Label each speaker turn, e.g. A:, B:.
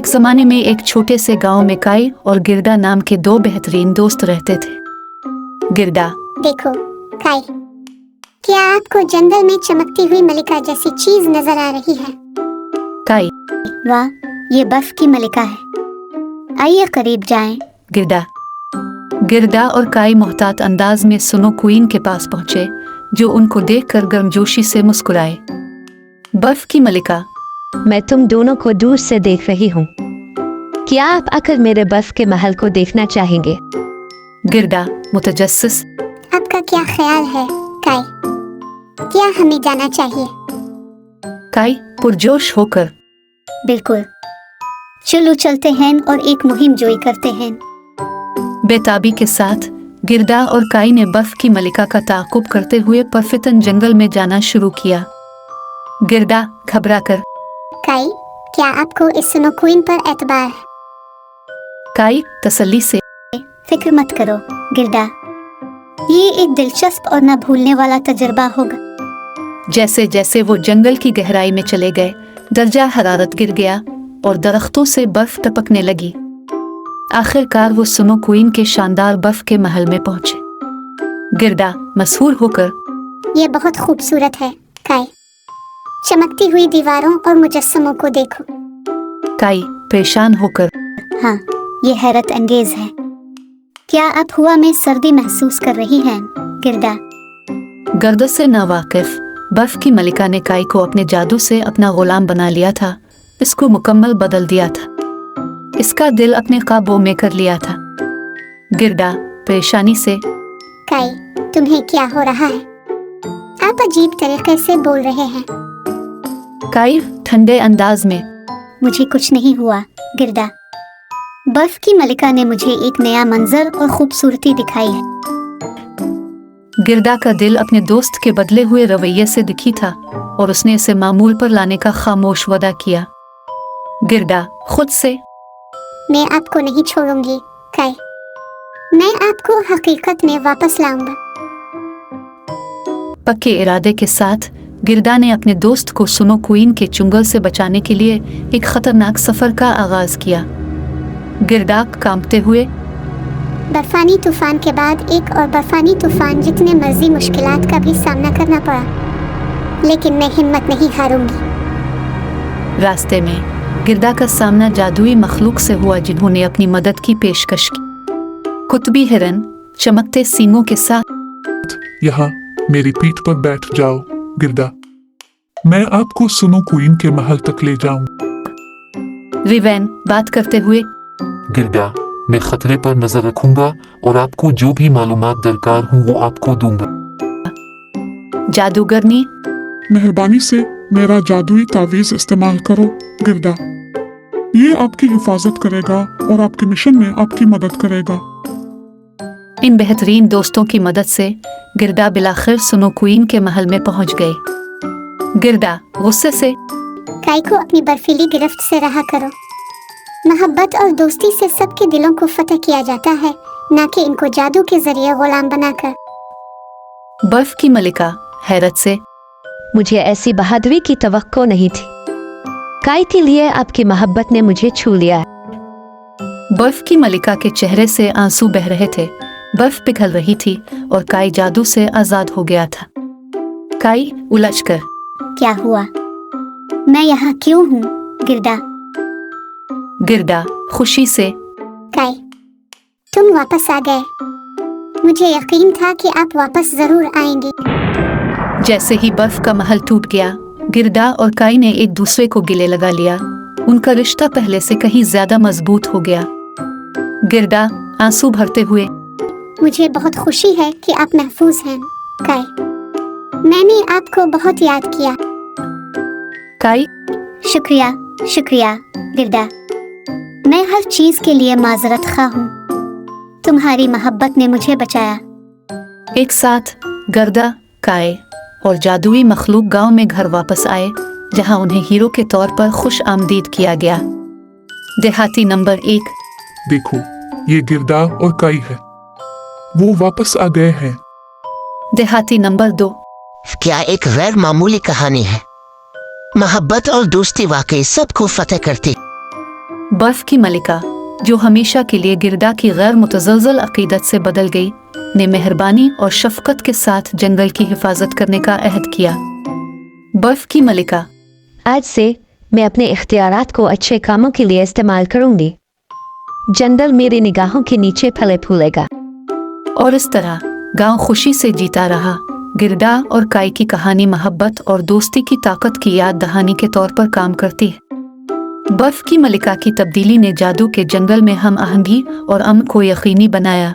A: एक जमाने में एक छोटे से गांव में काई और गिरदा नाम के दो बेहतरीन दोस्त रहते थे। गिरदा,
B: देखो काई, क्या आपको जंगल में चमकती हुई मलिका जैसी चीज नजर आ रही है?
A: काई,
B: वाह, ये बर्फ की मलिका है, आइए करीब जाएं।
A: गिरदा और काई मोहतात अंदाज में स्नो क्वीन के पास पहुंचे, जो उनको देखकर गर्मजोशी से मुस्कुराए। बर्फ की मलिका,
C: मैं तुम दोनों को दूर से देख रही हूँ। क्या आप आकर मेरे बर्फ के महल को देखना चाहेंगे?
A: गिरदा मुतजस्सिस,
B: आपका क्या ख्याल है काई, क्या हमें जाना चाहिए?
A: काई पुरजोश होकर,
B: बिल्कुल, चलो चलते हैं और एक मुहिम जोई करते हैं।
A: बेताबी के साथ गिरदा और काई ने बर्फ की मलिका का ताक़ुब करते हुए परफितन जंगल में जाना शुरू किया। गिरदा घबराकर,
B: काई, क्या आपको इस स्नो क्वीन पर एतबार है?
A: काई तसल्ली से,
B: फिक्र मत करो गिरदा, ये एक दिलचस्प और न भूलने वाला तजुर्बा होगा।
A: जैसे जैसे वो जंगल की गहराई में चले गए, दर्जा हरारत गिर गया और दरख्तों से बर्फ टपकने लगी। आखिरकार वो स्नो क्वीन के शानदार बर्फ के महल में पहुंचे। गिरदा मशहूर होकर,
B: ये बहुत खूबसूरत है काई, चमकती हुई दीवारों और मुजस्समों को देखो।
A: काई परेशान होकर,
B: हाँ, ये हैरत अंगेज है। क्या आप हवा में सर्दी महसूस कर रही हैं गिरदा?
A: गर्द से नावाकिफ बर्फ की मलिका ने काई को अपने जादू से अपना गुलाम बना लिया था। इसको मुकम्मल बदल दिया था, इसका दिल अपने काबू में कर लिया था। गिरदा परेशानी से,
B: काई, तुम्हें क्या हो रहा है? आप अजीब तरीके से बोल रहे हैं।
A: काई ठंडे अंदाज में,
B: मुझे कुछ नहीं हुआ गिरदा, बर्फ की मलिका ने मुझे एक नया मंजर और खूबसूरती दिखाई है।
A: गिरदा का दिल अपने दोस्त के बदले हुए रवैये से दुखी था और उसने इसे मामूल पर लाने का खामोश वादा किया। गिरदा खुद से,
B: मैं आपको नहीं छोड़ूंगी काई, मैं आपको हकीकत में वापस लाऊंगा।
A: पक्के इरादे के साथ गिरदा ने अपने दोस्त को स्नो क्वीन के चुंगल से बचाने के लिए एक खतरनाक सफर का आगाज किया। गिरदा कांपते हुए,
B: बर्फानी तूफान के बाद एक और बर्फानी तूफान, जितने मर्जी मुश्किलात का भी सामना करना पड़ा, लेकिन मैं हिम्मत नहीं हारूंगी।
A: रास्ते में गिरदा का सामना जादुई मखलूक से हुआ, जिन्होंने अपनी मदद की पेशकश की। कुतबी हिरन चमकते सींगों के साथ,
D: यहाँ मेरी पीठ पर बैठ जाओ गिरदा, मैं आपको स्नो क्वीन के महल तक ले जाऊं।
A: रिवेन बात करते हुए,
E: गिरदा, मैं खतरे पर नजर रखूंगा और आपको जो भी मालूमात दरकार हो वो आपको दूंगा।
A: जादूगरनी,
D: मेहरबानी से मेरा जादुई तावीज इस्तेमाल करो गिरदा, ये आपकी हिफाजत करेगा और आपके मिशन में आपकी मदद करेगा।
A: इन बेहतरीन दोस्तों की मदद से गिरदा बिलाखिर स्नो क्वीन के महल में पहुंच गए। गिरदा गुस्से से,
B: काई को अपनी बर्फीली गिरफ्त से रहा करो। मोहब्बत और दोस्ती से सबके दिलों को फतह किया जाता है, न कि इनको जादू के जरिए गुलाम बनाकर।
A: बर्फ की मलिका हैरत से,
C: मुझे ऐसी बहादुरी की तवक्को नहीं थी। काई के लिए आपकी मोहब्बत ने मुझे छू लिया।
A: बर्फ की मलिका के चेहरे से आंसू बह रहे थे। बर्फ पिघल रही थी और काई जादू से आजाद हो गया था। काई उलझकर,
B: क्या हुआ? मैं यहाँ क्यों हूँ गिरदा?
A: गिरदा खुशी से,
B: काई, तुम वापस आ गए। मुझे यकीन था कि आप वापस जरूर आएंगे।
A: जैसे ही बर्फ का महल टूट गया, गिरदा और काई ने एक दूसरे को गिले लगा लिया। उनका रिश्ता पहले से कहीं ज्यादा मजबूत हो गया। गिरदा आंसू भरते हुए,
B: मुझे बहुत खुशी है कि आप महफूज हैं काई, मैंने आपको बहुत याद किया।
A: काई,
B: शुक्रिया शुक्रिया गिरदा, मैं हर चीज के लिए माजरत खा हूँ। तुम्हारी मोहब्बत ने मुझे बचाया।
A: एक साथ गिरदा, काई और जादुई मखलूक गांव में घर वापस आए, जहां उन्हें हीरो के तौर पर खुश आमदीद किया गया। देहाती नंबर 1,
D: देखो ये गिरदा और काई है, वो वापस आ गए हैं।
A: देहाती नंबर 2,
F: क्या एक गैर मामूली कहानी है। मोहब्बत और दोस्ती वाकई सबको फतेह करती।
A: बर्फ की मलिका, जो हमेशा के लिए गिरदा की गैर मुतज़लज़ल अक़ीदत से बदल गई, ने मेहरबानी और शफ़क़त के साथ जंगल की हिफाजत करने का अहद किया। बर्फ की मलिका,
C: आज से मैं अपने इख्तियारात को अच्छे कामों के लिए इस्तेमाल करूंगी। जंगल मेरी निगाहों के नीचे फले फूलेगा।
A: और इस तरह गांव खुशी से जीता रहा। गिरदा और काई की कहानी मोहब्बत और दोस्ती की ताकत की याद दहानी के तौर पर काम करती है। बर्फ की मलिका की तब्दीली ने जादू के जंगल में हम आहंगी और अमन को यकीनी बनाया।